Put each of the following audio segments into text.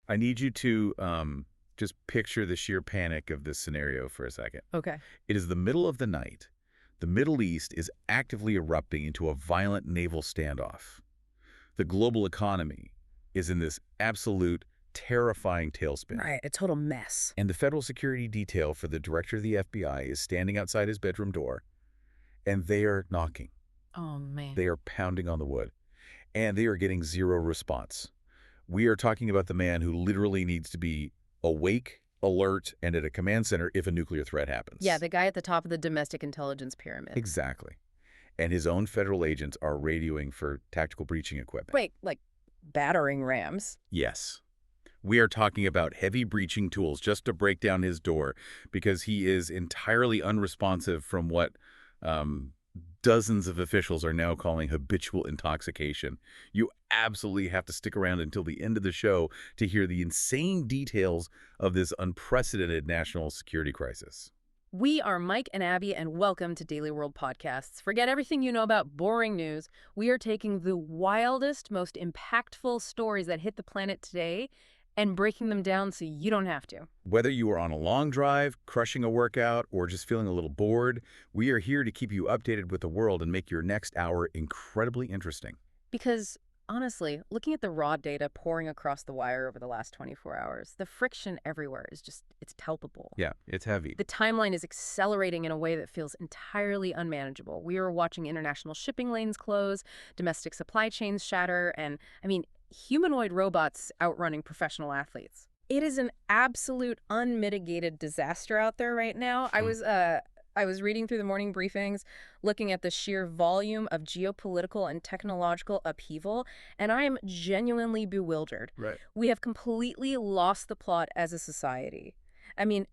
I need you to just picture the sheer panic of this scenario for a second. Okay. It is the middle of the night. The Middle East is actively erupting into a violent naval standoff. The global economy is in this absolute terrifying tailspin. Right, a total mess. And the federal security detail for the director of the FBI is standing outside his bedroom door, and they are knocking. Oh, man. They are pounding on the wood, and they are getting zero response. We are talking about the man who literally needs to be awake, alert, and at a command center if a nuclear threat happens. Yeah, the guy at the top of the domestic intelligence pyramid. Exactly. And his own federal agents are radioing for tactical breaching equipment. Wait, like battering rams? Yes. We are talking about heavy breaching tools just to break down his door because he is entirely unresponsive from what dozens of officials are now calling habitual intoxication. You absolutely have to stick around until the end of the show to hear the insane details of this unprecedented national security crisis. We are Mike and Abby, and welcome to Daily World Podcasts. Forget everything you know about boring news. We are taking the wildest, most impactful stories that hit the planet today and breaking them down so you don't have to. Whether you are on a long drive, crushing a workout, or just feeling a little bored, we are here to keep you updated with the world and make your next hour incredibly interesting. Because, honestly, looking at the raw data pouring across the wire over the last 24 hours, the friction everywhere is just, it's palpable. Yeah, it's heavy. The timeline is accelerating in a way that feels entirely unmanageable. We are watching international shipping lanes close, domestic supply chains shatter, and, humanoid robots outrunning professional athletes. It is an absolute unmitigated disaster out there right now. I was reading through the morning briefings, looking at the sheer volume of geopolitical and technological upheaval, and I am genuinely bewildered. Right. We have completely lost the plot as a society.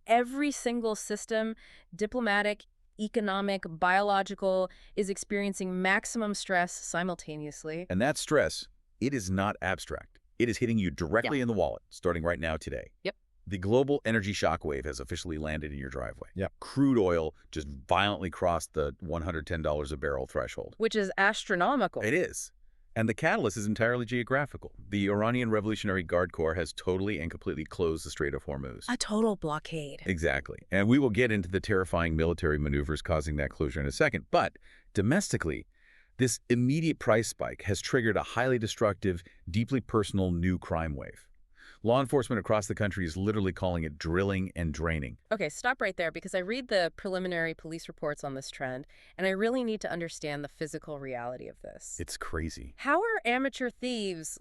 Every single system, diplomatic, economic, biological, is experiencing maximum stress simultaneously. And that stress, it is not abstract. It is hitting you directly in the wallet, starting right now today. Yep. The global energy shockwave has officially landed in your driveway. Yep. Crude oil just violently crossed the $110 a barrel threshold. Which is astronomical. It is. And the catalyst is entirely geographical. The Iranian Revolutionary Guard Corps has totally and completely closed the Strait of Hormuz. A total blockade. Exactly. And we will get into the terrifying military maneuvers causing that closure in a second. But domestically, this immediate price spike has triggered a highly destructive, deeply personal new crime wave. Law enforcement across the country is literally calling it drilling and draining. Okay, stop right there because I read the preliminary police reports on this trend, and I really need to understand the physical reality of this. It's crazy. How are amateur thieves,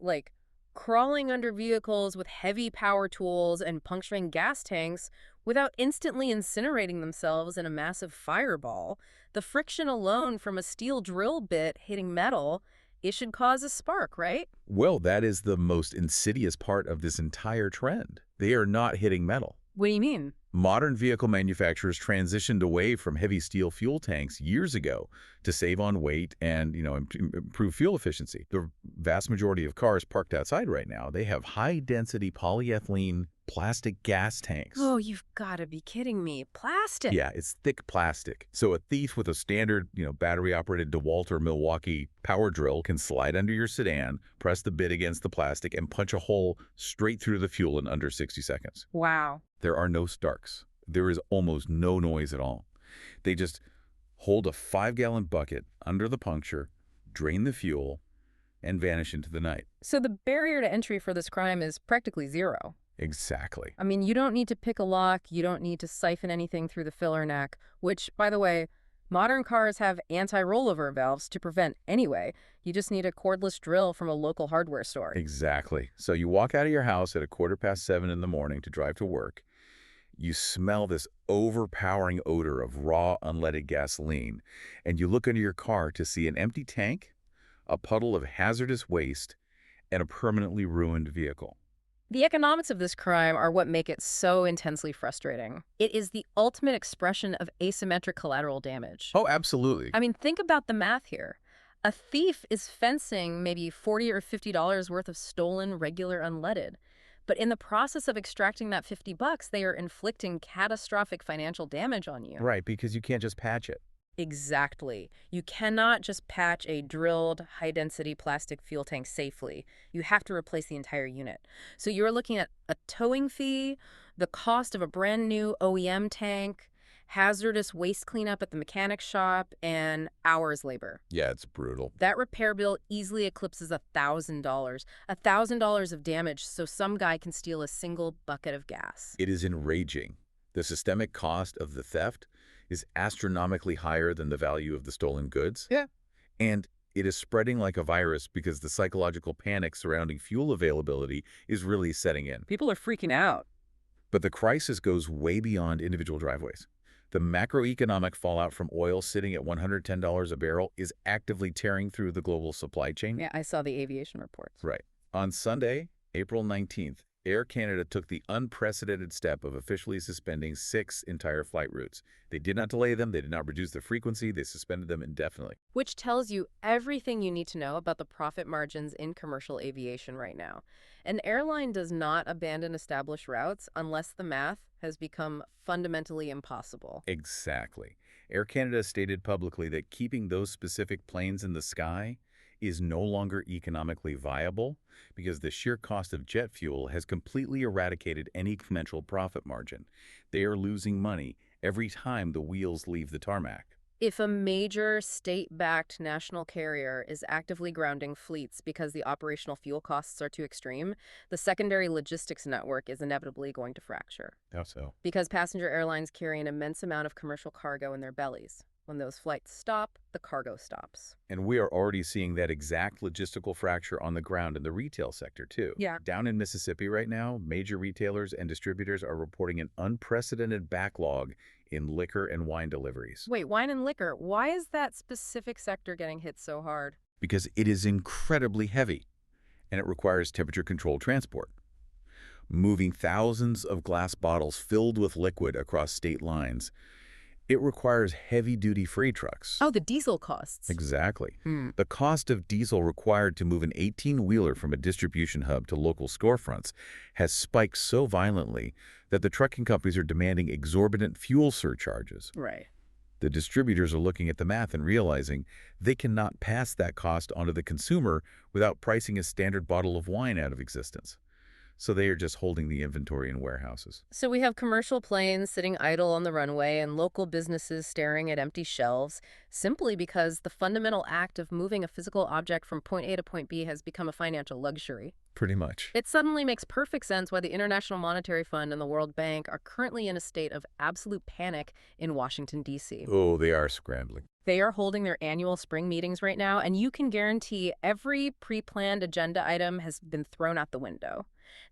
crawling under vehicles with heavy power tools and puncturing gas tanks without instantly incinerating themselves in a massive fireball? The friction alone from a steel drill bit hitting metal, it should cause a spark, right? Well, that is the most insidious part of this entire trend. They are not hitting metal. What do you mean? Modern vehicle manufacturers transitioned away from heavy steel fuel tanks years ago to save on weight and, improve fuel efficiency. The vast majority of cars parked outside right now, they have high-density polyethylene plastic gas tanks. Oh, you've got to be kidding me. Plastic? Yeah, it's thick plastic. So a thief with a standard, battery-operated DeWalt or Milwaukee power drill can slide under your sedan, press the bit against the plastic, and punch a hole straight through the fuel in under 60 seconds. Wow. There are no starks. There is almost no noise at all. They just hold a 5-gallon bucket under the puncture, drain the fuel, and vanish into the night. So the barrier to entry for this crime is practically zero. Exactly. You don't need to pick a lock, you don't need to siphon anything through the filler neck, which, by the way, modern cars have anti-rollover valves to prevent anyway. You just need a cordless drill from a local hardware store. Exactly. So you walk out of your house at 7:15 in the morning to drive to work. You smell this overpowering odor of raw, unleaded gasoline, and you look under your car to see an empty tank, a puddle of hazardous waste, and a permanently ruined vehicle. The economics of this crime are what make it so intensely frustrating. It is the ultimate expression of asymmetric collateral damage. Oh, absolutely. Think about the math here. A thief is fencing maybe $40 or $50 worth of stolen, regular unleaded. But in the process of extracting that $50, they are inflicting catastrophic financial damage on you. Right, because you can't just patch it. Exactly. You cannot just patch a drilled, high-density plastic fuel tank safely. You have to replace the entire unit. So you're looking at a towing fee, the cost of a brand new OEM tank, hazardous waste cleanup at the mechanic shop, and hours labor. Yeah, it's brutal. That repair bill easily eclipses $1,000. $1,000 of damage so some guy can steal a single bucket of gas. It is enraging. The systemic cost of the theft is astronomically higher than the value of the stolen goods. Yeah. And it is spreading like a virus because the psychological panic surrounding fuel availability is really setting in. People are freaking out. But the crisis goes way beyond individual driveways. The macroeconomic fallout from oil sitting at $110 a barrel is actively tearing through the global supply chain. Yeah, I saw the aviation reports. Right. On Sunday, April 19th, Air Canada took the unprecedented step of officially suspending 6 entire flight routes. They did not delay them, they did not reduce the frequency, they suspended them indefinitely. Which tells you everything you need to know about the profit margins in commercial aviation right now. An airline does not abandon established routes unless the math has become fundamentally impossible. Exactly. Air Canada stated publicly that keeping those specific planes in the sky is no longer economically viable because the sheer cost of jet fuel has completely eradicated any conventional profit margin. They are losing money every time the wheels leave the tarmac. If a major state-backed national carrier is actively grounding fleets because the operational fuel costs are too extreme, the secondary logistics network is inevitably going to fracture. How so? Because passenger airlines carry an immense amount of commercial cargo in their bellies. When those flights stop, the cargo stops. And we are already seeing that exact logistical fracture on the ground in the retail sector, too. Yeah. Down in Mississippi right now, major retailers and distributors are reporting an unprecedented backlog in liquor and wine deliveries. Wait, wine and liquor. Why is that specific sector getting hit so hard? Because it is incredibly heavy, and it requires temperature-controlled transport. Moving thousands of glass bottles filled with liquid across state lines, it requires heavy-duty freight trucks. Oh, the diesel costs. Exactly. The cost of diesel required to move an 18-wheeler from a distribution hub to local storefronts has spiked so violently that the trucking companies are demanding exorbitant fuel surcharges. Right. The distributors are looking at the math and realizing they cannot pass that cost onto the consumer without pricing a standard bottle of wine out of existence. So they are just holding the inventory in warehouses. So we have commercial planes sitting idle on the runway and local businesses staring at empty shelves simply because the fundamental act of moving a physical object from point A to point B has become a financial luxury. Pretty much. It suddenly makes perfect sense why the International Monetary Fund and the World Bank are currently in a state of absolute panic in Washington, D.C. Oh, they are scrambling. They are holding their annual spring meetings right now, and you can guarantee every pre-planned agenda item has been thrown out the window.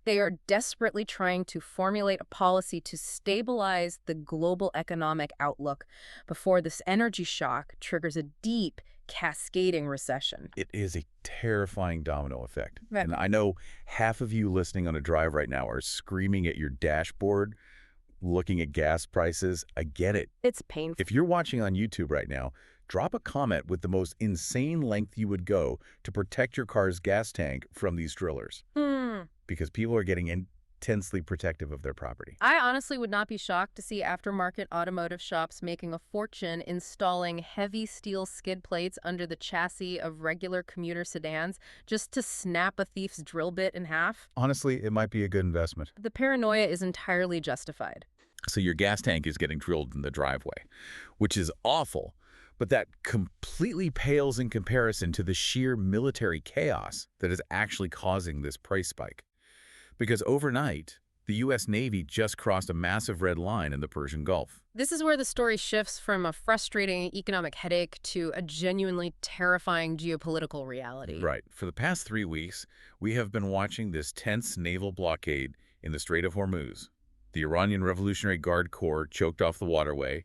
They are desperately trying to formulate a policy to stabilize the global economic outlook before this energy shock triggers a deep, cascading recession. It is a terrifying domino effect. Right. And I know half of you listening on a drive right now are screaming at your dashboard, looking at gas prices. I get it. It's painful. If you're watching on YouTube right now, drop a comment with the most insane length you would go to protect your car's gas tank from these drillers. Because people are getting intensely protective of their property. I honestly would not be shocked to see aftermarket automotive shops making a fortune installing heavy steel skid plates under the chassis of regular commuter sedans just to snap a thief's drill bit in half. Honestly, it might be a good investment. The paranoia is entirely justified. So your gas tank is getting drilled in the driveway, which is awful, but that completely pales in comparison to the sheer military chaos that is actually causing this price spike. Because overnight, the U.S. Navy just crossed a massive red line in the Persian Gulf. This is where the story shifts from a frustrating economic headache to a genuinely terrifying geopolitical reality. Right. For the past 3 weeks, we have been watching this tense naval blockade in the Strait of Hormuz. The Iranian Revolutionary Guard Corps choked off the waterway,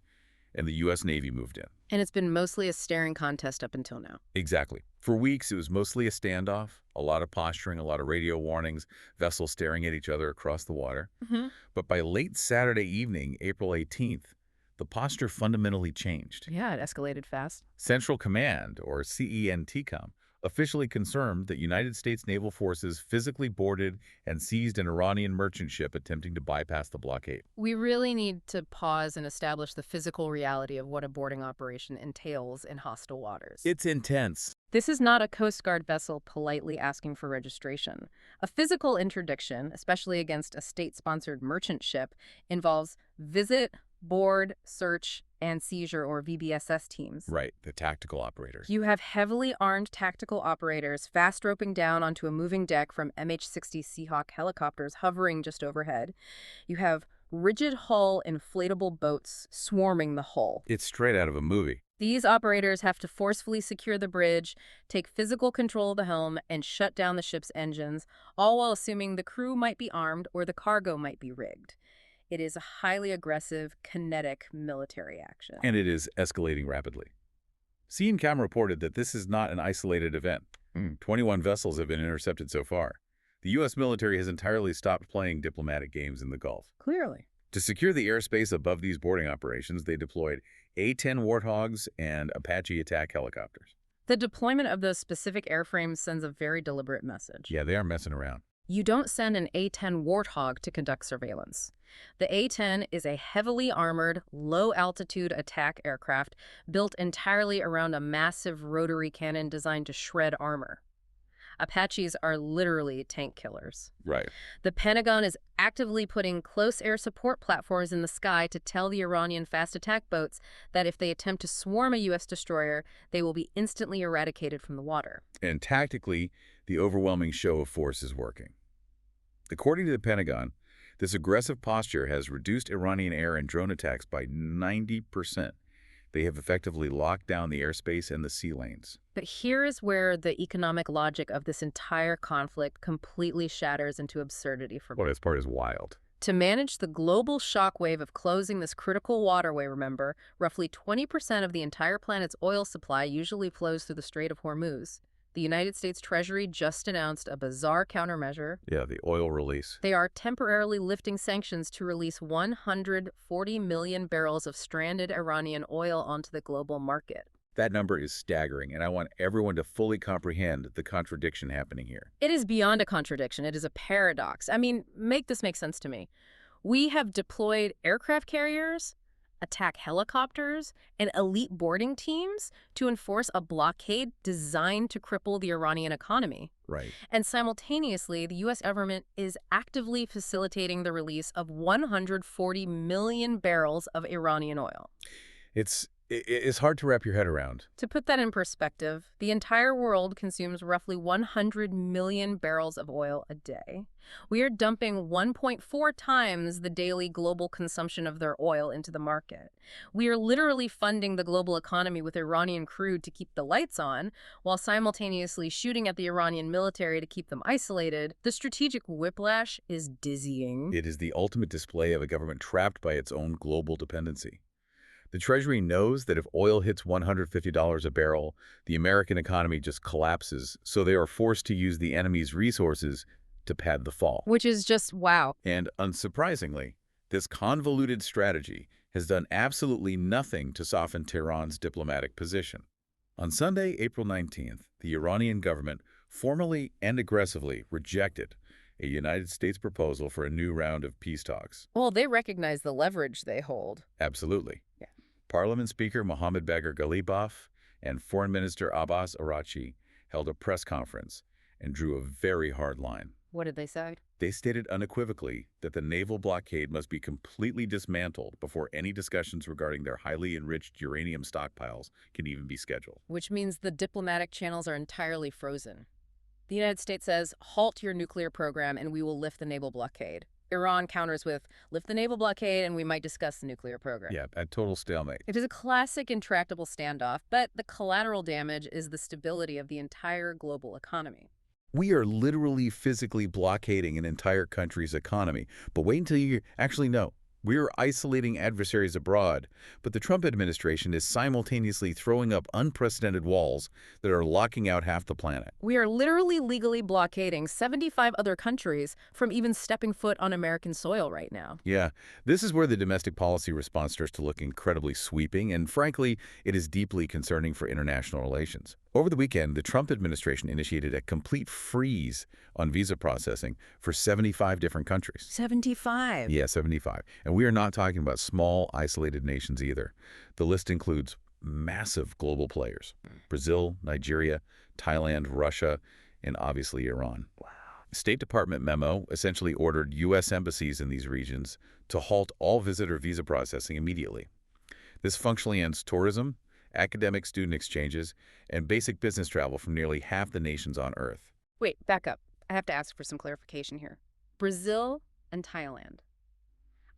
and the U.S. Navy moved in. And it's been mostly a staring contest up until now. Exactly. For weeks, it was mostly a standoff, a lot of posturing, a lot of radio warnings, vessels staring at each other across the water. But by late Saturday evening, April 18th, the posture fundamentally changed. Yeah, it escalated fast. Central Command, or CENTCOM, officially confirmed that United States naval forces physically boarded and seized an Iranian merchant ship attempting to bypass the blockade. We really need to pause and establish the physical reality of what a boarding operation entails in hostile waters. It's intense. This is not a Coast Guard vessel politely asking for registration. A physical interdiction, especially against a state-sponsored merchant ship, involves visit, board, search, and seizure, or VBSS teams. Right, the tactical operators. You have heavily armed tactical operators fast roping down onto a moving deck from MH-60 Seahawk helicopters hovering just overhead. You have rigid hull inflatable boats swarming the hull. It's straight out of a movie. These operators have to forcefully secure the bridge, take physical control of the helm, and shut down the ship's engines, all while assuming the crew might be armed or the cargo might be rigged. It is a highly aggressive, kinetic military action. And it is escalating rapidly. CNCAM reported that this is not an isolated event. 21 vessels have been intercepted so far. The U.S. military has entirely stopped playing diplomatic games in the Gulf. Clearly. To secure the airspace above these boarding operations, they deployed A-10 Warthogs and Apache attack helicopters. The deployment of those specific airframes sends a very deliberate message. Yeah, they aren't messing around. You don't send an A-10 Warthog to conduct surveillance. The A-10 is a heavily armored, low-altitude attack aircraft built entirely around a massive rotary cannon designed to shred armor. Apaches are literally tank killers. Right. The Pentagon is actively putting close air support platforms in the sky to tell the Iranian fast attack boats that if they attempt to swarm a U.S. destroyer, they will be instantly eradicated from the water. And tactically, the overwhelming show of force is working. According to the Pentagon, this aggressive posture has reduced Iranian air and drone attacks by 90%. They have effectively locked down the airspace and the sea lanes. But here is where the economic logic of this entire conflict completely shatters into absurdity for me. Well, this part is wild. To manage the global shockwave of closing this critical waterway, remember, roughly 20% of the entire planet's oil supply usually flows through the Strait of Hormuz. The United States Treasury just announced a bizarre countermeasure. Yeah, the oil release. They are temporarily lifting sanctions to release 140 million barrels of stranded Iranian oil onto the global market. That number is staggering, and I want everyone to fully comprehend the contradiction happening here. It is beyond a contradiction. It is a paradox. I mean, make this make sense to me. We have deployed aircraft carriers, attack helicopters, and elite boarding teams to enforce a blockade designed to cripple the Iranian economy. Right. And simultaneously, the U.S. government is actively facilitating the release of 140 million barrels of Iranian oil. It's hard to wrap your head around. To put that in perspective, the entire world consumes roughly 100 million barrels of oil a day. We are dumping 1.4 times the daily global consumption of their oil into the market. We are literally funding the global economy with Iranian crude to keep the lights on, while simultaneously shooting at the Iranian military to keep them isolated. The strategic whiplash is dizzying. It is the ultimate display of a government trapped by its own global dependency. The Treasury knows that if oil hits $150 a barrel, the American economy just collapses, so they are forced to use the enemy's resources to pad the fall. Which is just wow. And unsurprisingly, this convoluted strategy has done absolutely nothing to soften Tehran's diplomatic position. On Sunday, April 19th, the Iranian government formally and aggressively rejected a United States proposal for a new round of peace talks. Well, they recognize the leverage they hold. Absolutely. Yeah. Parliament Speaker Mohammad Bagher Ghalibaf and Foreign Minister Abbas Araghchi held a press conference and drew a very hard line. What did they say? They stated unequivocally that the naval blockade must be completely dismantled before any discussions regarding their highly enriched uranium stockpiles can even be scheduled. Which means the diplomatic channels are entirely frozen. The United States says, halt your nuclear program and we will lift the naval blockade. Iran counters with, lift the naval blockade and we might discuss the nuclear program. Yeah, a total stalemate. It is a classic intractable standoff, but the collateral damage is the stability of the entire global economy. We are literally physically blockading an entire country's economy. But wait until you actually know. We are isolating adversaries abroad, but the Trump administration is simultaneously throwing up unprecedented walls that are locking out half the planet. We are literally legally blockading 75 other countries from even stepping foot on American soil right now. Yeah, this is where the domestic policy response starts to look incredibly sweeping, and frankly, it is deeply concerning for international relations. Over the weekend, the Trump administration initiated a complete freeze on visa processing for 75 different countries. 75. Yeah, 75. And we are not talking about small, isolated nations either. The list includes massive global players: Brazil, Nigeria, Thailand, Russia, and obviously Iran. Wow. State Department memo essentially ordered U.S. embassies in these regions to halt all visitor visa processing immediately. This functionally ends tourism, academic student exchanges, and basic business travel from nearly half the nations on Earth. Wait, back up. I have to ask for some clarification here. Brazil and Thailand.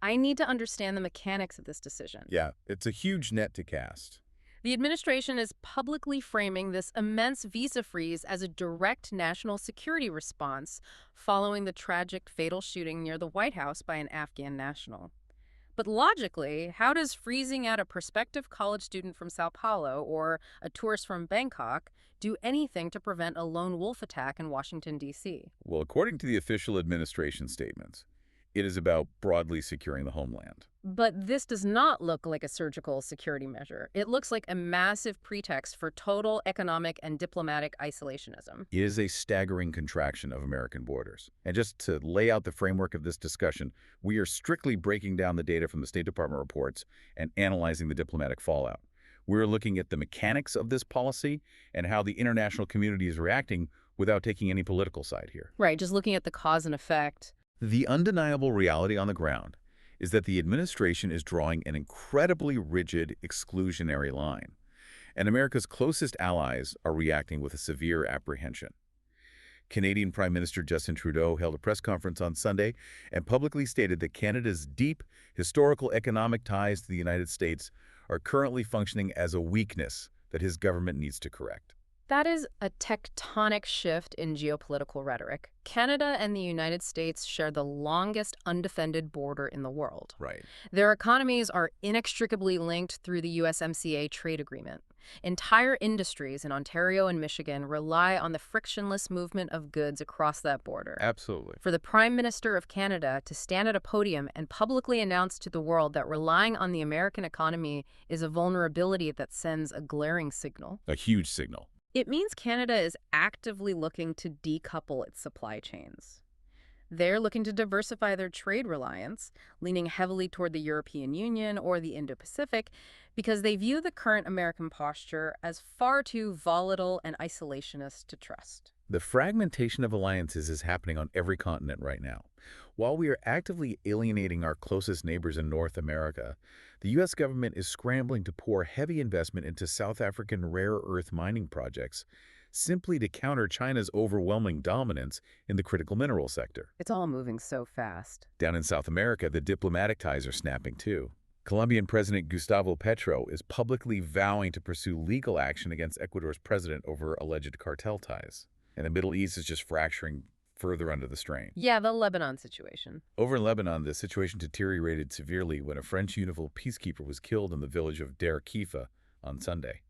I need to understand the mechanics of this decision. Yeah, it's a huge net to cast. The administration is publicly framing this immense visa freeze as a direct national security response following the tragic fatal shooting near the White House by an Afghan national. But logically, how does freezing out a prospective college student from Sao Paulo or a tourist from Bangkok do anything to prevent a lone wolf attack in Washington, D.C.? Well, according to the official administration statements, it is about broadly securing the homeland. But this does not look like a surgical security measure. It looks like a massive pretext for total economic and diplomatic isolationism. It is a staggering contraction of American borders. And just to lay out the framework of this discussion, we are strictly breaking down the data from the State Department reports and analyzing the diplomatic fallout. We're looking at the mechanics of this policy and how the international community is reacting without taking any political side here. Right, just looking at the cause and effect. The undeniable reality on the ground is that the administration is drawing an incredibly rigid, exclusionary line, and America's closest allies are reacting with a severe apprehension. Canadian Prime Minister Justin Trudeau held a press conference on Sunday and publicly stated that Canada's deep, historical economic ties to the United States are currently functioning as a weakness that his government needs to correct. That is a tectonic shift in geopolitical rhetoric. Canada and the United States share the longest undefended border in the world. Right. Their economies are inextricably linked through the USMCA trade agreement. Entire industries in Ontario and Michigan rely on the frictionless movement of goods across that border. Absolutely. For the Prime Minister of Canada to stand at a podium and publicly announce to the world that relying on the American economy is a vulnerability that sends a glaring signal. A huge signal. It means Canada is actively looking to decouple its supply chains. They're looking to diversify their trade reliance, leaning heavily toward the European Union or the Indo-Pacific, because they view the current American posture as far too volatile and isolationist to trust. The fragmentation of alliances is happening on every continent right now. While we are actively alienating our closest neighbors in North America, the U.S. government is scrambling to pour heavy investment into South African rare earth mining projects simply to counter China's overwhelming dominance in the critical mineral sector. It's all moving so fast. Down in South America, the diplomatic ties are snapping too. Colombian President Gustavo Petro is publicly vowing to pursue legal action against Ecuador's president over alleged cartel ties. And the Middle East is just fracturing further under the strain. Yeah, the Lebanon situation. Over in Lebanon, the situation deteriorated severely when a French Naval peacekeeper was killed in the village of Der Kifa on Sunday.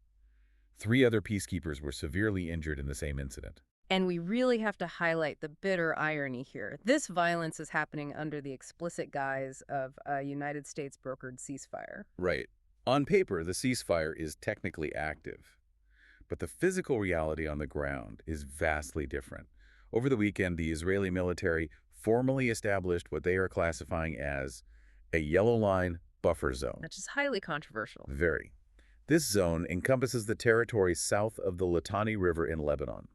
3 other peacekeepers were severely injured in the same incident. And we really have to highlight the bitter irony here. This violence is happening under the explicit guise of a United States-brokered ceasefire. Right. On paper, the ceasefire is technically active, but the physical reality on the ground is vastly different. Over the weekend, the Israeli military formally established what they are classifying as a yellow line buffer zone. Which is highly controversial. Very. This zone encompasses the territory south of the Litani River in Lebanon.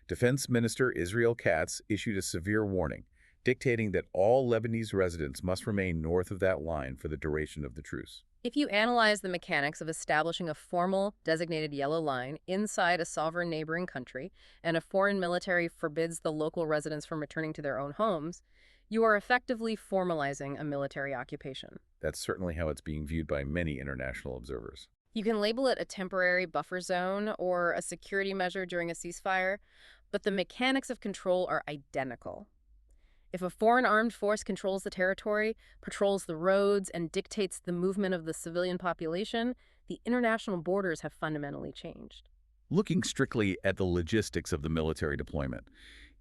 Defense Minister Israel Katz issued a severe warning, dictating that all Lebanese residents must remain north of that line for the duration of the truce. If you analyze the mechanics of establishing a formal, designated yellow line inside a sovereign neighboring country, and a foreign military forbids the local residents from returning to their own homes, you are effectively formalizing a military occupation. That's certainly how it's being viewed by many international observers. You can label it a temporary buffer zone or a security measure during a ceasefire, but the mechanics of control are identical. If a foreign armed force controls the territory, patrols the roads, and dictates the movement of the civilian population, the international borders have fundamentally changed. Looking strictly at the logistics of the military deployment,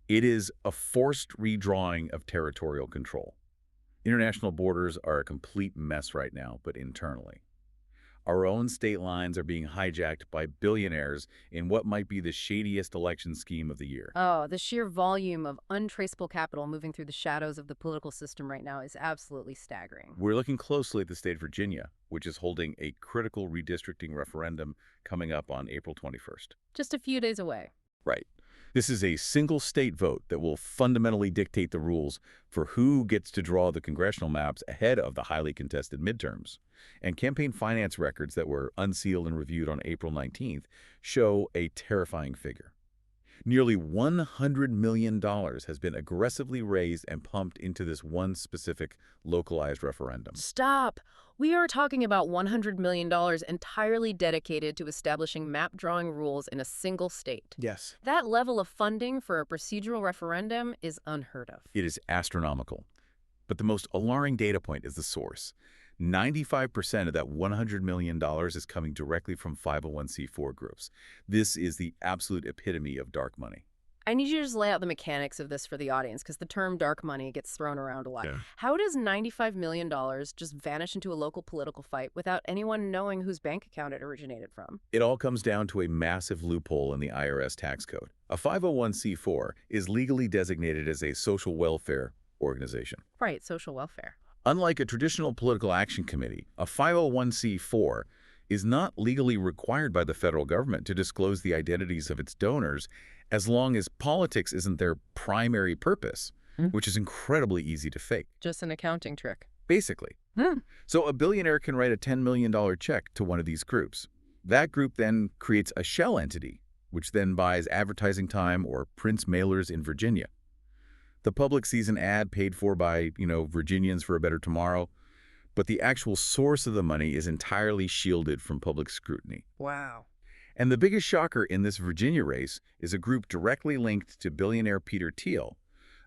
it is a forced redrawing of territorial control. International borders are a complete mess right now, but internally. Our own state lines are being hijacked by billionaires in what might be the shadiest election scheme of the year. Oh, the sheer volume of untraceable capital moving through the shadows of the political system right now is absolutely staggering. We're looking closely at the state of Virginia, which is holding a critical redistricting referendum coming up on April 21st. Just a few days away. Right. This is a single state vote that will fundamentally dictate the rules for who gets to draw the congressional maps ahead of the highly contested midterms. And campaign finance records that were unsealed and reviewed on April 19th show a terrifying figure. Nearly $100 million has been aggressively raised and pumped into this one specific localized referendum. Stop! We are talking about $100 million entirely dedicated to establishing map drawing rules in a single state. Yes. That level of funding for a procedural referendum is unheard of. It is astronomical. But the most alarming data point is the source. 95% of that $100 million is coming directly from 501c4 groups. This is the absolute epitome of dark money. I need you to just lay out the mechanics of this for the audience, because the term dark money gets thrown around a lot. Yeah. How does $95 million just vanish into a local political fight without anyone knowing whose bank account it originated from? It all comes down to a massive loophole in the IRS tax code. A 501c4 is legally designated as a social welfare organization. Right, social welfare. Unlike a traditional political action committee, a 501c4 is not legally required by the federal government to disclose the identities of its donors as long as politics isn't their primary purpose, which is incredibly easy to fake. Just an accounting trick. Basically. So a billionaire can write a $10 million check to one of these groups. That group then creates a shell entity, which then buys advertising time or prints mailers in Virginia. The public sees an ad paid for by, Virginians for a better tomorrow, but the actual source of the money is entirely shielded from public scrutiny. Wow. And the biggest shocker in this Virginia race is a group directly linked to billionaire Peter Thiel,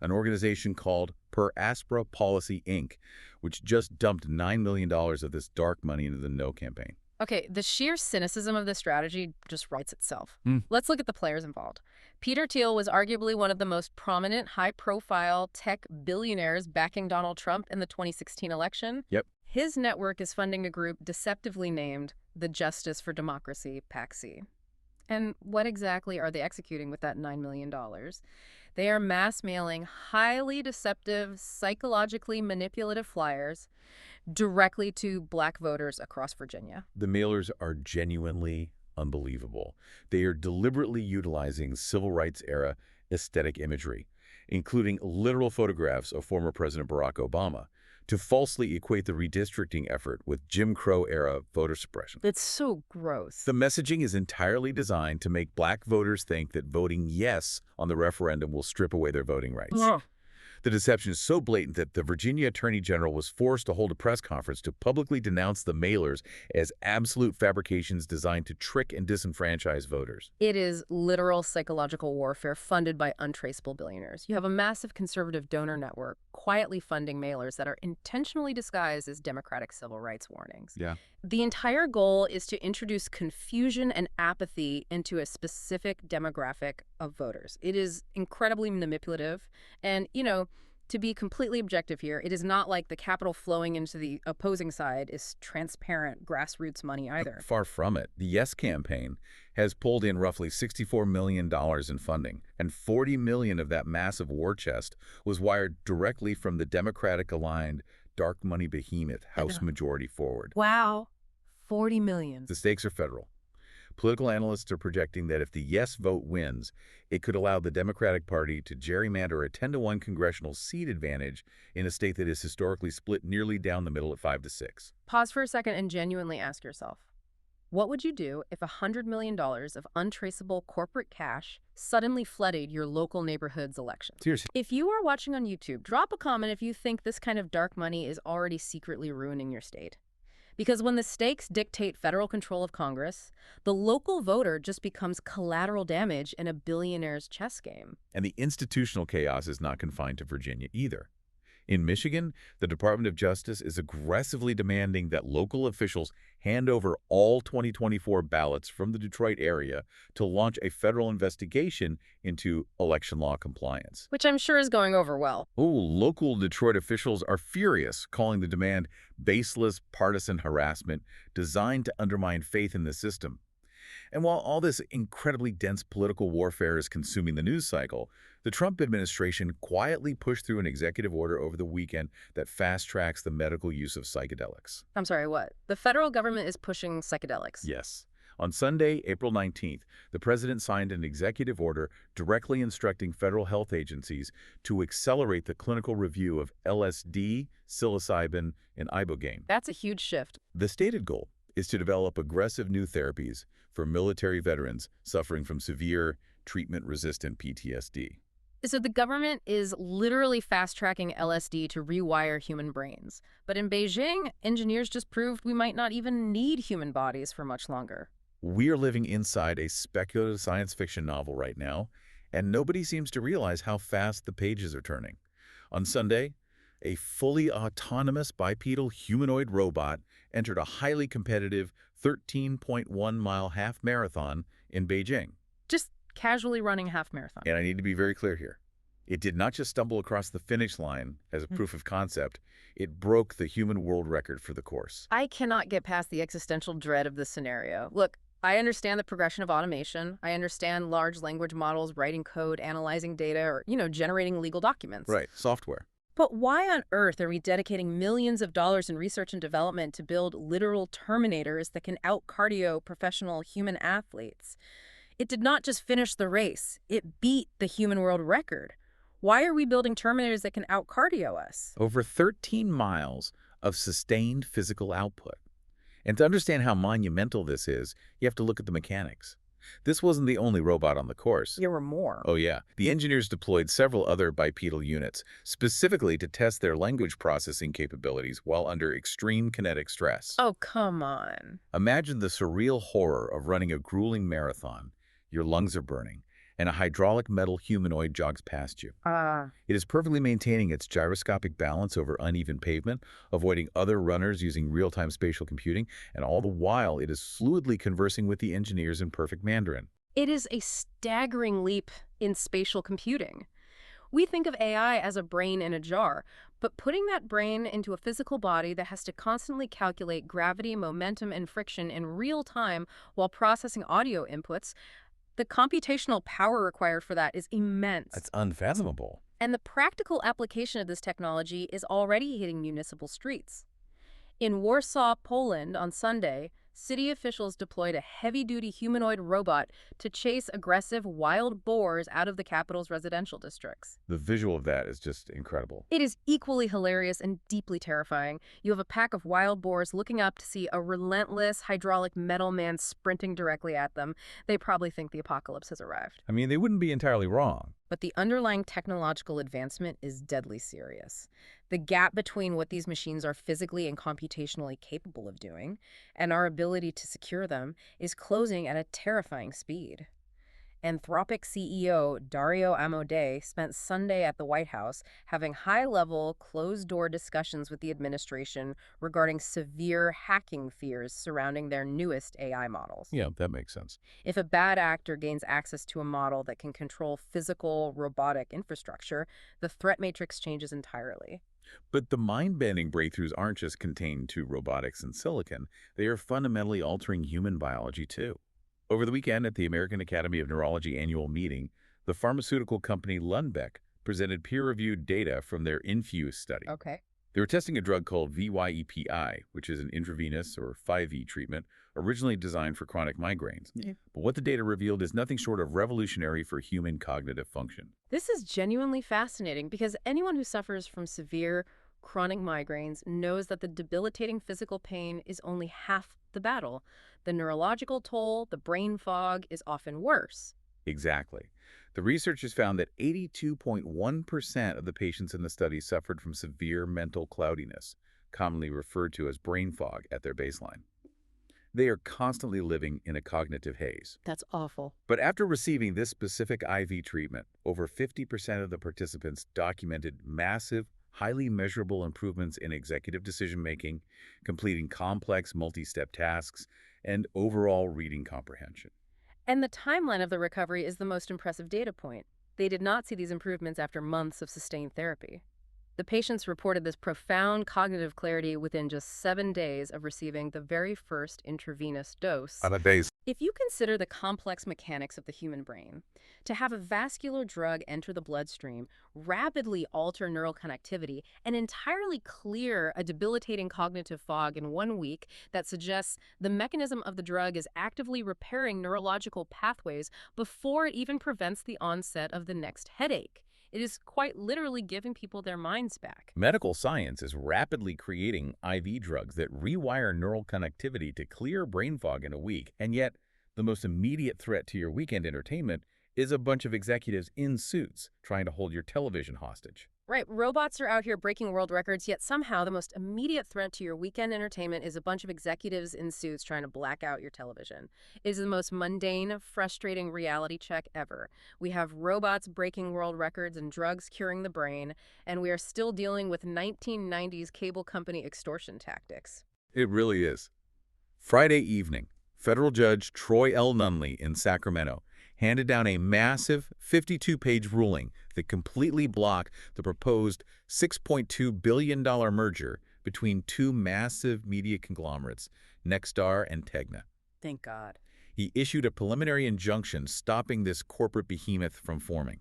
an organization called Per Aspera Policy, Inc., which just dumped $9 million of this dark money into the No campaign. Okay, the sheer cynicism of this strategy just writes itself. Let's look at the players involved. Peter Thiel was arguably one of the most prominent, high-profile tech billionaires backing Donald Trump in the 2016 election. Yep. His network is funding a group deceptively named the Justice for Democracy, PAC-C. And what exactly are they executing with that $9 million? They are mass mailing highly deceptive, psychologically manipulative flyers directly to black voters across Virginia. The mailers are genuinely unbelievable. They are deliberately utilizing civil rights era aesthetic imagery, including literal photographs of former President Barack Obama, to falsely equate the redistricting effort with Jim Crow-era voter suppression. It's so gross. The messaging is entirely designed to make black voters think that voting yes on the referendum will strip away their voting rights. The deception is so blatant that the Virginia Attorney General was forced to hold a press conference to publicly denounce the mailers as absolute fabrications designed to trick and disenfranchise voters. It is literal psychological warfare funded by untraceable billionaires. You have a massive conservative donor network quietly funding mailers that are intentionally disguised as democratic civil rights warnings. Yeah. The entire goal is to introduce confusion and apathy into a specific demographic of voters. It is incredibly manipulative. And, to be completely objective here, it is not like the capital flowing into the opposing side is transparent grassroots money either. Far from it. The Yes campaign has pulled in roughly $64 million in funding, and $40 million of that massive war chest was wired directly from the Democratic-aligned dark money behemoth House Majority Forward. Wow. 40 million. The stakes are federal. Political analysts are projecting that if the yes vote wins, it could allow the Democratic Party to gerrymander a 10-to-1 congressional seat advantage in a state that is historically split nearly down the middle at 5-6. Pause for a second and genuinely ask yourself, what would you do if $100 million of untraceable corporate cash suddenly flooded your local neighborhood's election? Seriously. If you are watching on YouTube, drop a comment if you think this kind of dark money is already secretly ruining your state. Because when the stakes dictate federal control of Congress, the local voter just becomes collateral damage in a billionaire's chess game. And the institutional chaos is not confined to Virginia either. In Michigan, the Department of Justice is aggressively demanding that local officials hand over all 2024 ballots from the Detroit area to launch a federal investigation into election law compliance. Which I'm sure is going over well. Oh, local Detroit officials are furious, calling the demand baseless partisan harassment designed to undermine faith in the system. And while all this incredibly dense political warfare is consuming the news cycle, the Trump administration quietly pushed through an executive order over the weekend that fast-tracks the medical use of psychedelics. I'm sorry, what? The federal government is pushing psychedelics. Yes. On Sunday, April 19th, the president signed an executive order directly instructing federal health agencies to accelerate the clinical review of LSD, psilocybin, and ibogaine. That's a huge shift. The stated goal is to develop aggressive new therapies for military veterans suffering from severe treatment-resistant PTSD. So the government is literally fast-tracking LSD to rewire human brains. But in Beijing, engineers just proved we might not even need human bodies for much longer. We are living inside a speculative science fiction novel right now, and nobody seems to realize how fast the pages are turning. On Sunday, a fully autonomous bipedal humanoid robot entered a highly competitive 13.1-mile half marathon in Beijing. Just casually running a half marathon. And I need to be very clear here. It did not just stumble across the finish line as a proof of concept. It broke the human world record for the course. I cannot get past the existential dread of this scenario. Look, I understand the progression of automation. I understand large language models writing code, analyzing data, or, generating legal documents. Right, software. But why on earth are we dedicating millions of dollars in research and development to build literal terminators that can out-cardio professional human athletes? It did not just finish the race. It beat the human world record. Why are we building terminators that can out-cardio us? Over 13 miles of sustained physical output. And to understand how monumental this is, you have to look at the mechanics. This wasn't the only robot on the course. There were more. Oh yeah. The engineers deployed several other bipedal units, specifically to test their language processing capabilities while under extreme kinetic stress. Oh, come on. Imagine the surreal horror of running a grueling marathon. Your lungs are burning, and a hydraulic metal humanoid jogs past you. It is perfectly maintaining its gyroscopic balance over uneven pavement, avoiding other runners using real-time spatial computing, and all the while it is fluidly conversing with the engineers in perfect Mandarin. It is a staggering leap in spatial computing. We think of AI as a brain in a jar, but putting that brain into a physical body that has to constantly calculate gravity, momentum, and friction in real time while processing audio inputs, the computational power required for that is immense. That's unfathomable. And the practical application of this technology is already hitting municipal streets. In Warsaw, Poland, on Sunday, city officials deployed a heavy-duty humanoid robot to chase aggressive wild boars out of the capital's residential districts. The visual of that is just incredible. It is equally hilarious and deeply terrifying. You have a pack of wild boars looking up to see a relentless hydraulic metal man sprinting directly at them. They probably think the apocalypse has arrived. I mean, they wouldn't be entirely wrong. But the underlying technological advancement is deadly serious. The gap between what these machines are physically and computationally capable of doing and our ability to secure them is closing at a terrifying speed. Anthropic CEO Dario Amodei spent Sunday at the White House having high-level, closed-door discussions with the administration regarding severe hacking fears surrounding their newest AI models. Yeah, that makes sense. If a bad actor gains access to a model that can control physical, robotic infrastructure, the threat matrix changes entirely. But the mind-bending breakthroughs aren't just contained to robotics and silicon. They are fundamentally altering human biology, too. Over the weekend at the American Academy of Neurology annual meeting, the pharmaceutical company Lundbeck presented peer-reviewed data from their Infuse study. Okay. They were testing a drug called VYEPI, which is an intravenous or 5E treatment originally designed for chronic migraines. Yeah. But what the data revealed is nothing short of revolutionary for human cognitive function. This is genuinely fascinating because anyone who suffers from severe chronic migraines knows that the debilitating physical pain is only half the battle. The neurological toll, the brain fog, is often worse. Exactly. The researchers found that 82.1% of the patients in the study suffered from severe mental cloudiness, commonly referred to as brain fog, at their baseline. They are constantly living in a cognitive haze. That's awful. But after receiving this specific IV treatment, over 50% of the participants documented massive highly measurable improvements in executive decision-making, completing complex multi-step tasks, and overall reading comprehension. And the timeline of the recovery is the most impressive data point. They did not see these improvements after months of sustained therapy. The patients reported this profound cognitive clarity within just 7 days of receiving the very first intravenous dose. Days. If you consider the complex mechanics of the human brain, to have a vascular drug enter the bloodstream, rapidly alter neural connectivity, and entirely clear a debilitating cognitive fog in 1 week that suggests the mechanism of the drug is actively repairing neurological pathways before it even prevents the onset of the next headache. It is quite literally giving people their minds back. Medical science is rapidly creating IV drugs that rewire neural connectivity to clear brain fog in a week, and yet the most immediate threat to your weekend entertainment is a bunch of executives in suits trying to hold your television hostage. Right, robots are out here breaking world records, yet somehow the most immediate threat to your weekend entertainment is a bunch of executives in suits trying to black out your television. It is the most mundane, frustrating reality check ever. We have robots breaking world records and drugs curing the brain, and we are still dealing with 1990s cable company extortion tactics. It really is. Friday evening, federal judge Troy L. Nunley in Sacramento handed down a massive 52-page ruling that completely blocked the proposed $6.2 billion merger between two massive media conglomerates, Nexstar and Tegna. Thank God. He issued a preliminary injunction stopping this corporate behemoth from forming.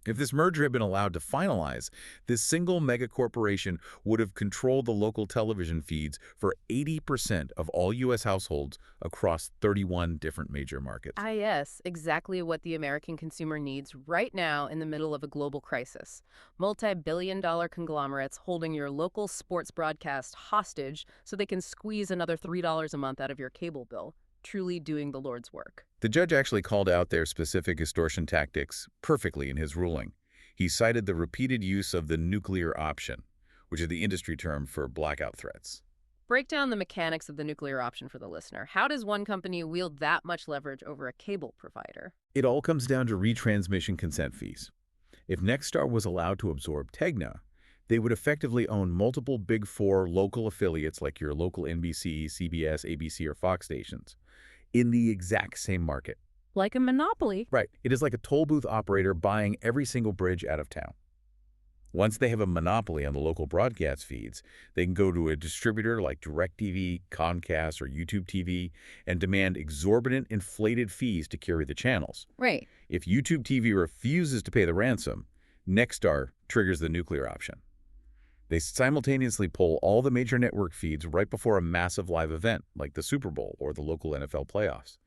If this merger had been allowed to finalize, this single megacorporation would have controlled the local television feeds for 80% of all U.S. households across 31 different major markets. Yes, exactly what the American consumer needs right now in the middle of a global crisis. Multi-billion-dollar conglomerates holding your local sports broadcast hostage so they can squeeze another $3 a month out of your cable bill. Truly doing the Lord's work. The judge actually called out their specific extortion tactics perfectly in his ruling. He cited the repeated use of the nuclear option, which is the industry term for blackout threats. Break down the mechanics of the nuclear option for the listener. How does one company wield that much leverage over a cable provider? It all comes down to retransmission consent fees. If Nexstar was allowed to absorb Tegna, they would effectively own multiple Big Four local affiliates like your local NBC, CBS, ABC, or Fox stations in the exact same market. Like a monopoly. Right. It is like a toll booth operator buying every single bridge out of town. Once they have a monopoly on the local broadcast feeds, they can go to a distributor like DirecTV, Comcast, or YouTube TV and demand exorbitant inflated fees to carry the channels. Right. If YouTube TV refuses to pay the ransom, Nexstar triggers the nuclear option. They simultaneously pull all the major network feeds right before a massive live event like the Super Bowl or the local NFL playoffs.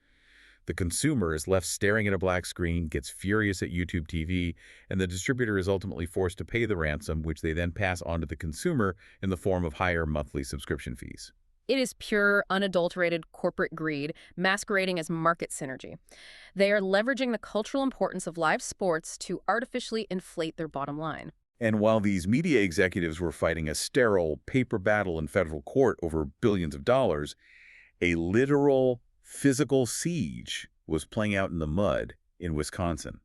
The consumer is left staring at a black screen, gets furious at YouTube TV, and the distributor is ultimately forced to pay the ransom, which they then pass on to the consumer in the form of higher monthly subscription fees. It is pure, unadulterated corporate greed masquerading as market synergy. They are leveraging the cultural importance of live sports to artificially inflate their bottom line. And while these media executives were fighting a sterile paper battle in federal court over billions of dollars, a literal physical siege was playing out in the mud in Wisconsin.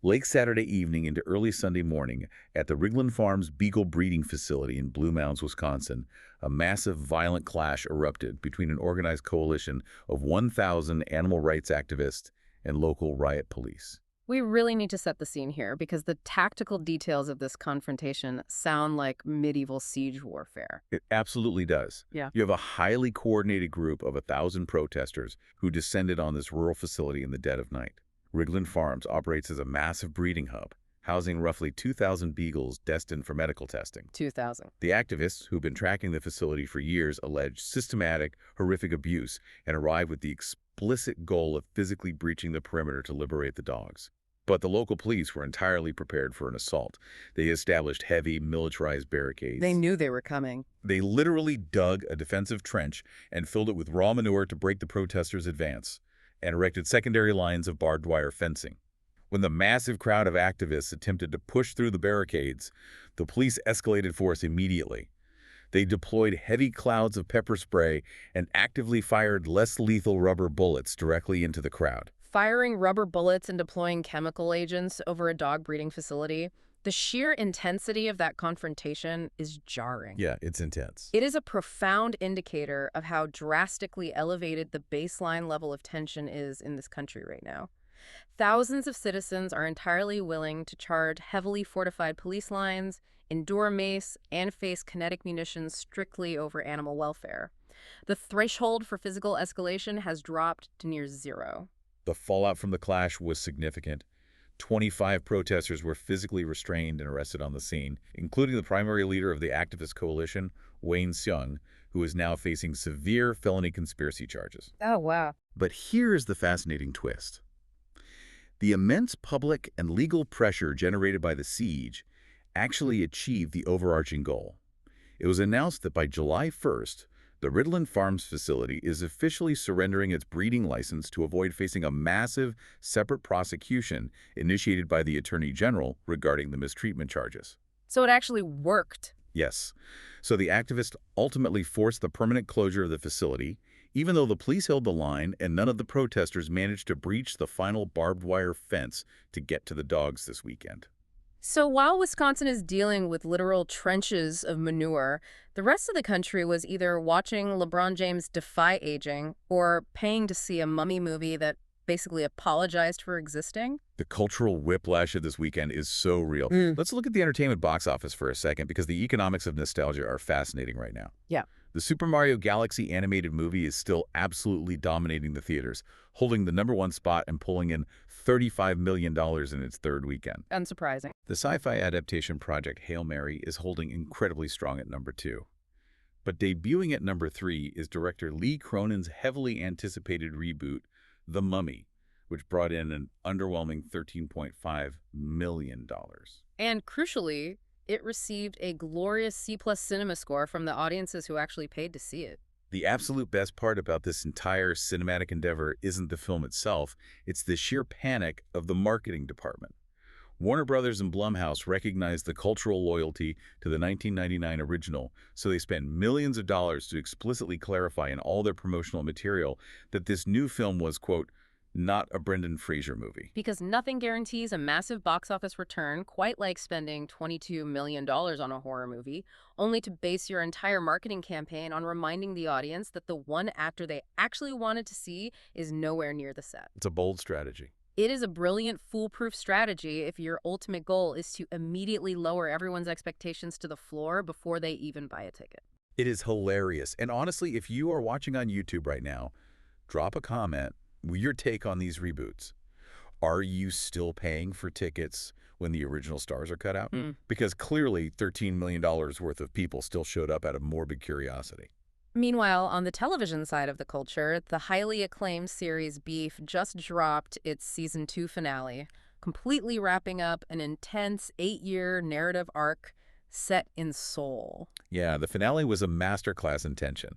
Late Saturday evening into early Sunday morning at the Rigland Farms Beagle Breeding Facility in Blue Mounds, Wisconsin, a massive violent clash erupted between an organized coalition of 1,000 animal rights activists and local riot police. We really need to set the scene here because the tactical details of this confrontation sound like medieval siege warfare. It absolutely does. Yeah. You have a highly coordinated group of 1,000 protesters who descended on this rural facility in the dead of night. Rigland Farms operates as a massive breeding hub, housing roughly 2,000 beagles destined for medical testing. 2,000. The activists, who've been tracking the facility for years, allege systematic, horrific abuse and arrive with the explicit goal of physically breaching the perimeter to liberate the dogs. But the local police were entirely prepared for an assault. They established heavy, militarized barricades. They knew they were coming. They literally dug a defensive trench and filled it with raw manure to break the protesters' advance, and erected secondary lines of barbed wire fencing. When the massive crowd of activists attempted to push through the barricades, the police escalated force immediately. They deployed heavy clouds of pepper spray and actively fired less lethal rubber bullets directly into the crowd. Firing rubber bullets and deploying chemical agents over a dog breeding facility, The sheer intensity of that confrontation is jarring. Yeah, it's intense. It is a profound indicator of how drastically elevated the baseline level of tension is in this country right now. Thousands of citizens are entirely willing to charge heavily fortified police lines, endure mace, and face kinetic munitions strictly over animal welfare. The threshold for physical escalation has dropped to near zero. The fallout from the clash was significant. 25 protesters were physically restrained and arrested on the scene, including the primary leader of the activist coalition, Wayne Seung, who is now facing severe felony conspiracy charges. Oh, wow. But here is the fascinating twist. The immense public and legal pressure generated by the siege actually achieved the overarching goal. It was announced that by July 1st, the Ridland Farms facility is officially surrendering its breeding license to avoid facing a massive, separate prosecution initiated by the Attorney General regarding the mistreatment charges. So it actually worked. Yes. So the activists ultimately forced the permanent closure of the facility, even though the police held the line and none of the protesters managed to breach the final barbed wire fence to get to the dogs this weekend. So while Wisconsin is dealing with literal trenches of manure, the rest of the country was either watching LeBron James defy aging or paying to see a mummy movie that basically apologized for existing. The cultural whiplash of this weekend is so real. Let's look at the entertainment box office for a second because the economics of nostalgia are fascinating right now. Yeah. The Super Mario Galaxy animated movie is still absolutely dominating the theaters, holding the #1 spot and pulling in $35 million in its third weekend. Unsurprising. The sci-fi adaptation project Hail Mary is holding incredibly strong at #2. But debuting at #3 is director Lee Cronin's heavily anticipated reboot, The Mummy, which brought in an underwhelming $13.5 million. And crucially, it received a glorious C+ cinema score from the audiences who actually paid to see it. The absolute best part about this entire cinematic endeavor isn't the film itself, it's the sheer panic of the marketing department. Warner Brothers and Blumhouse recognized the cultural loyalty to the 1999 original, so they spent millions of dollars to explicitly clarify in all their promotional material that this new film was, quote, not a Brendan Fraser movie. Because nothing guarantees a massive box office return quite like spending $22 million on a horror movie, only to base your entire marketing campaign on reminding the audience that the one actor they actually wanted to see is nowhere near the set. It's a bold strategy. It is a brilliant, foolproof strategy if your ultimate goal is to immediately lower everyone's expectations to the floor before they even buy a ticket. It is hilarious. And honestly, if you are watching on YouTube right now, drop a comment with your take on these reboots. Are you still paying for tickets when the original stars are cut out? Because clearly $13 million worth of people still showed up out of morbid curiosity. Meanwhile, on the television side of the culture, the highly acclaimed series Beef just dropped its Season 2 finale, completely wrapping up an intense 8-year narrative arc set in Seoul. Yeah, the finale was a masterclass in tension.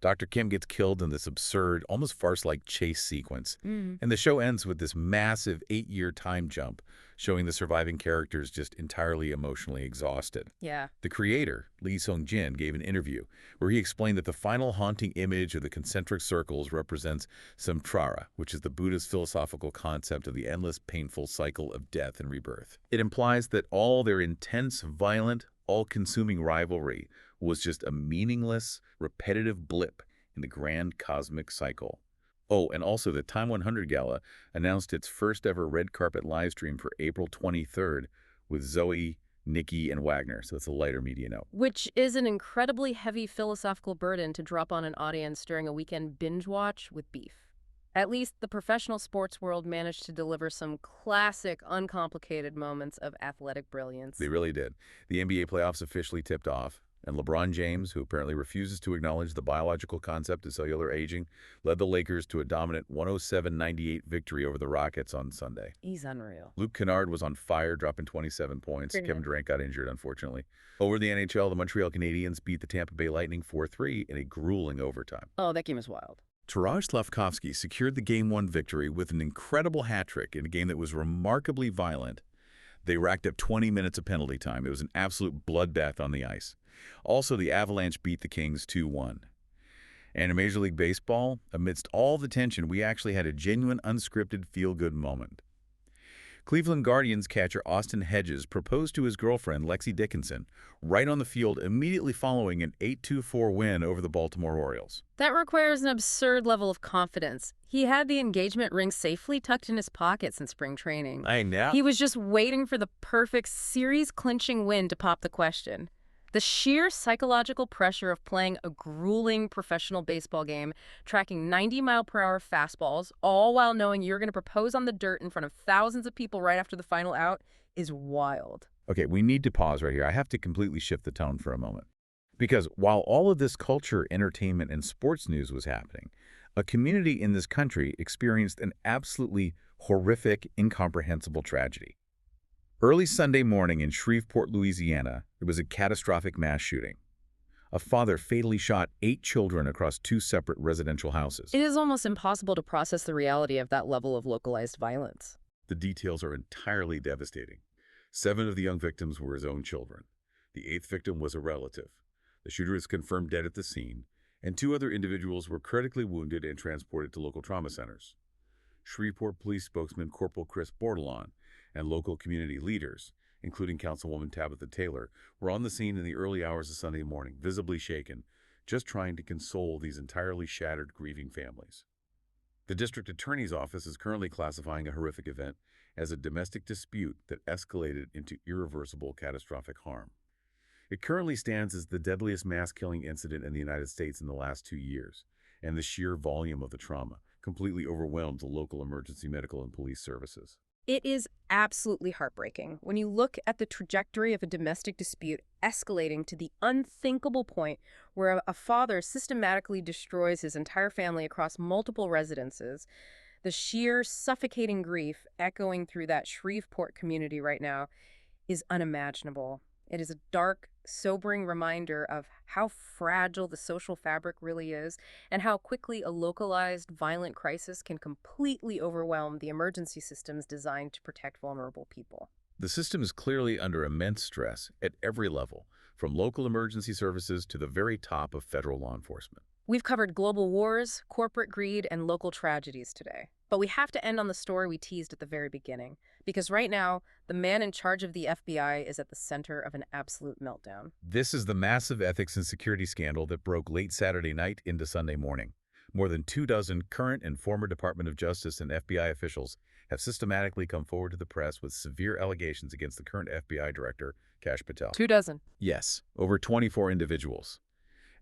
Dr. Kim gets killed in this absurd, almost farce-like chase sequence. And the show ends with this massive 8-year time jump, showing the surviving characters just entirely emotionally exhausted. Yeah. The creator, Lee Sung-jin, gave an interview where he explained that the final haunting image of the concentric circles represents samsara, which is the Buddhist philosophical concept of the endless, painful cycle of death and rebirth. It implies that all their intense, violent, all-consuming rivalry was just a meaningless, repetitive blip in the grand cosmic cycle. Oh, and also the Time 100 Gala announced its first ever red carpet livestream for April 23rd with Zoe, Nikki, and Wagner, so it's a lighter media note. Which is an incredibly heavy philosophical burden to drop on an audience during a weekend binge watch with Beef. At least the professional sports world managed to deliver some classic, uncomplicated moments of athletic brilliance. They really did. The NBA playoffs officially tipped off, and LeBron James, who apparently refuses to acknowledge the biological concept of cellular aging, led the Lakers to a dominant 107-98 victory over the Rockets on Sunday. He's unreal. Luke Kennard was on fire, dropping 27 points. Kevin Durant got injured, unfortunately. Over the NHL, the Montreal Canadiens beat the Tampa Bay Lightning 4-3 in a grueling overtime. Oh, that game is wild. Taraj Slavkovsky secured the Game 1 victory with an incredible hat trick in a game that was remarkably violent. They racked up 20 minutes of penalty time. It was an absolute bloodbath on the ice. Also, the Avalanche beat the Kings 2-1. And in Major League Baseball, amidst all the tension, we actually had a genuine, unscripted, feel-good moment. Cleveland Guardians catcher Austin Hedges proposed to his girlfriend, Lexi Dickinson, right on the field immediately following an 8-4 win over the Baltimore Orioles. That requires an absurd level of confidence. He had the engagement ring safely tucked in his pockets in spring training. I know. He was just waiting for the perfect series-clinching win to pop the question. The sheer psychological pressure of playing a grueling professional baseball game, tracking 90-mile-per-hour fastballs, all while knowing you're going to propose on the dirt in front of thousands of people right after the final out, is wild. Okay, we need to pause right here. I have to completely shift the tone for a moment. Because while all of this culture, entertainment, and sports news was happening, a community in this country experienced an absolutely horrific, incomprehensible tragedy. Early Sunday morning in Shreveport, Louisiana, there was a catastrophic mass shooting. A father fatally shot 8 children across 2 separate residential houses. It is almost impossible to process the reality of that level of localized violence. The details are entirely devastating. 7 of the young victims were his own children. The 8th victim was a relative. The shooter is confirmed dead at the scene, and 2 other individuals were critically wounded and transported to local trauma centers. Shreveport Police spokesman Corporal Chris Bordelon and local community leaders, including Councilwoman Tabitha Taylor, were on the scene in the early hours of Sunday morning, visibly shaken, just trying to console these entirely shattered, grieving families. The district attorney's office is currently classifying a horrific event as a domestic dispute that escalated into irreversible catastrophic harm. It currently stands as the deadliest mass-killing incident in the United States in the last 2 years, and the sheer volume of the trauma completely overwhelmed the local emergency medical and police services. It is absolutely heartbreaking when you look at the trajectory of a domestic dispute escalating to the unthinkable point where a father systematically destroys his entire family across multiple residences. The sheer suffocating grief echoing through that Shreveport community right now is unimaginable. It is a dark, sobering reminder of how fragile the social fabric really is and how quickly a localized, violent crisis can completely overwhelm the emergency systems designed to protect vulnerable people. The system is clearly under immense stress at every level, from local emergency services to the very top of federal law enforcement. We've covered global wars, corporate greed, and local tragedies today. But we have to end on the story we teased at the very beginning, because right now, the man in charge of the FBI is at the center of an absolute meltdown. This is the massive ethics and security scandal that broke late Saturday night into Sunday morning. More than 24 current and former Department of Justice and FBI officials have systematically come forward to the press with severe allegations against the current FBI director, Kash Patel. 24? Yes, over 24 individuals.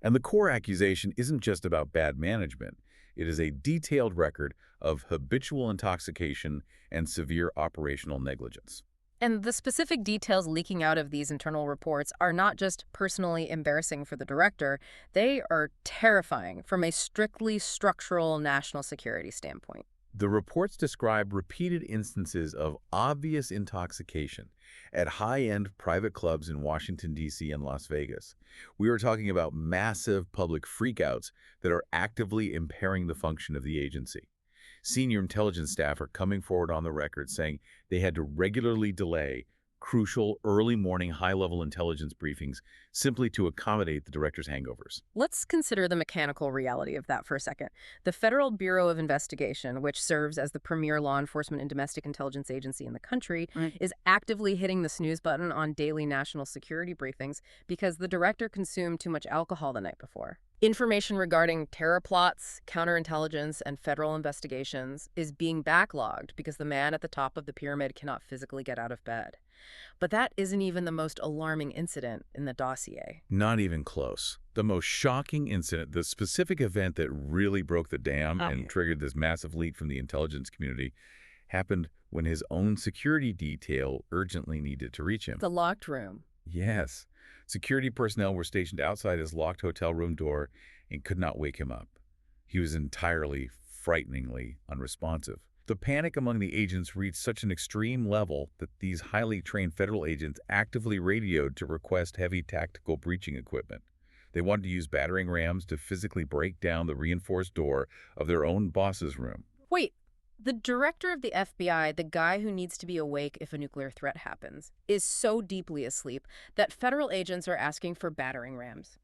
And the core accusation isn't just about bad management. It is a detailed record of habitual intoxication and severe operational negligence. And the specific details leaking out of these internal reports are not just personally embarrassing for the director, they are terrifying from a strictly structural national security standpoint. The reports describe repeated instances of obvious intoxication at high-end private clubs in Washington, D.C. and Las Vegas. We are talking about massive public freakouts that are actively impairing the function of the agency. Senior intelligence staff are coming forward on the record saying they had to regularly delay crucial early morning high-level intelligence briefings simply to accommodate the director's hangovers. Let's consider the mechanical reality of that for a second. The Federal Bureau of Investigation, which serves as the premier law enforcement and domestic intelligence agency in the country, is actively hitting the snooze button on daily national security briefings because the director consumed too much alcohol the night before. Information regarding terror plots, counterintelligence, and federal investigations is being backlogged because the man at the top of the pyramid cannot physically get out of bed. But that isn't even the most alarming incident in the dossier. Not even close. The most shocking incident, the specific event that really broke the dam and triggered this massive leak from the intelligence community, happened when his own security detail urgently needed to reach him. The locked room. Yes. Security personnel were stationed outside his locked hotel room door and could not wake him up. He was entirely, frighteningly unresponsive. The panic among the agents reached such an extreme level that these highly trained federal agents actively radioed to request heavy tactical breaching equipment. They wanted to use battering rams to physically break down the reinforced door of their own boss's room. Wait, the director of the FBI, the guy who needs to be awake if a nuclear threat happens, is so deeply asleep that federal agents are asking for battering rams.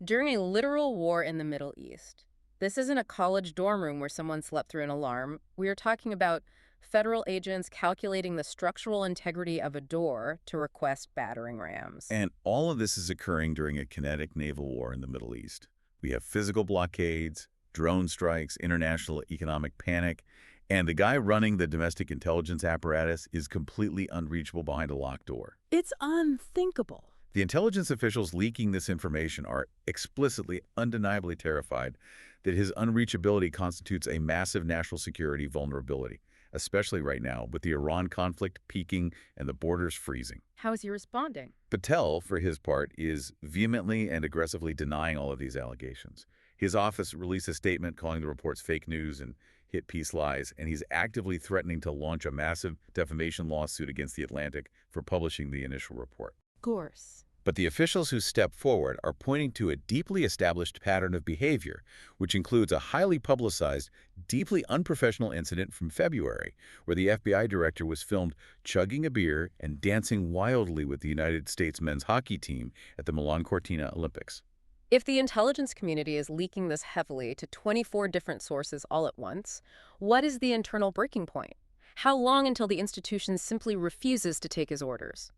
During a literal war in the Middle East, this isn't a college dorm room where someone slept through an alarm. We are talking about Federal agents calculating the structural integrity of a door to request battering rams. And all of this is occurring during a kinetic naval war in the Middle East. We have physical blockades, drone strikes, international economic panic, and the guy running the domestic intelligence apparatus is completely unreachable behind a locked door. It's unthinkable. The intelligence officials leaking this information are explicitly, undeniably terrified that his unreachability constitutes a massive national security vulnerability, especially right now with the Iran conflict peaking and the borders freezing. How is he responding? Patel, for his part, is vehemently and aggressively denying all of these allegations. His office released a statement calling the reports fake news and hit piece lies, and he's actively threatening to launch a massive defamation lawsuit against The Atlantic for publishing the initial report. Of course. But the officials who step forward are pointing to a deeply established pattern of behavior, which includes a highly publicized, deeply unprofessional incident from February, where the FBI director was filmed chugging a beer and dancing wildly with the United States men's hockey team at the Milan Cortina Olympics. If the intelligence community is leaking this heavily to 24 different sources all at once, what is the internal breaking point? How long until the institution simply refuses to take his orders?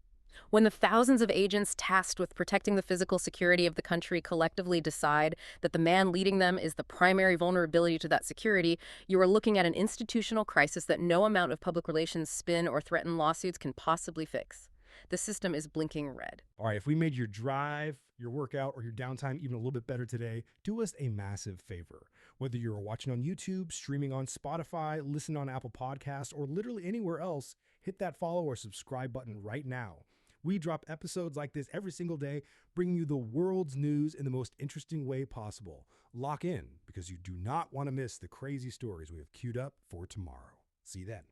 When the thousands of agents tasked with protecting the physical security of the country collectively decide that the man leading them is the primary vulnerability to that security, you are looking at an institutional crisis that no amount of public relations spin or threatened lawsuits can possibly fix. The system is blinking red. All right, if we made your drive, your workout, or your downtime even a little bit better today, do us a massive favor. Whether you're watching on YouTube, streaming on Spotify, listening on Apple Podcasts, or literally anywhere else, hit that follow or subscribe button right now. We drop episodes like this every single day, bringing you the world's news in the most interesting way possible. Lock in, because you do not want to miss the crazy stories we have queued up for tomorrow. See you then.